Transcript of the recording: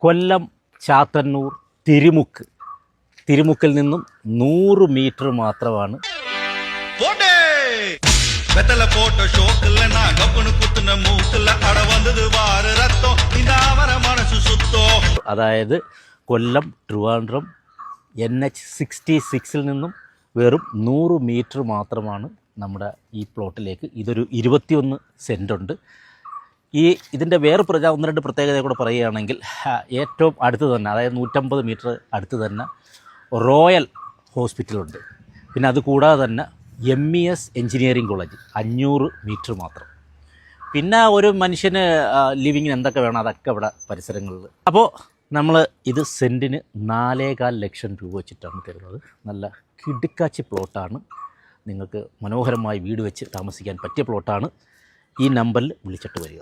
കൊല്ലം ചാത്തന്നൂർ തിരുമുക്കിൽ നിന്നും 100 മീറ്റർ മാത്രമാണ്. അതായത് കൊല്ലം ട്രിവാൻഡ്രം NH66 നിന്നും വെറും 100 മീറ്റർ മാത്രമാണ് നമ്മുടെ ഈ പ്ലോട്ടിലേക്ക്. ഇതൊരു 21 സെൻറ്റുണ്ട്. ഇതിൻ്റെ വേറെ ഒന്ന് രണ്ട് പ്രത്യേകത കൂടെ പറയുകയാണെങ്കിൽ ഏറ്റവും അടുത്ത് തന്നെ, അതായത് 150 മീറ്റർ അടുത്ത് തന്നെ റോയൽ ഹോസ്പിറ്റലുണ്ട്. പിന്നെ അതുകൂടാതെ തന്നെ MES എഞ്ചിനീയറിംഗ് കോളേജ് 500 മീറ്റർ മാത്രം. പിന്നെ ഒരു മനുഷ്യന് ലിവിങ്ങിന് എന്തൊക്കെ വേണം അതൊക്കെ ഇവിടെ പരിസരങ്ങളിൽ. അപ്പോൾ നമ്മൾ ഇത് സെൻറ്റിന് 4.25 ലക്ഷം രൂപ വെച്ചിട്ടാണ് തരുന്നത്. നല്ല കിടുക്കാച്ചി പ്ലോട്ടാണ്. നിങ്ങൾക്ക് മനോഹരമായി വീട് വെച്ച് താമസിക്കാൻ പറ്റിയ പ്ലോട്ടാണ്. ഈ നമ്പറിൽ വിളിച്ചിട്ട് വരിക.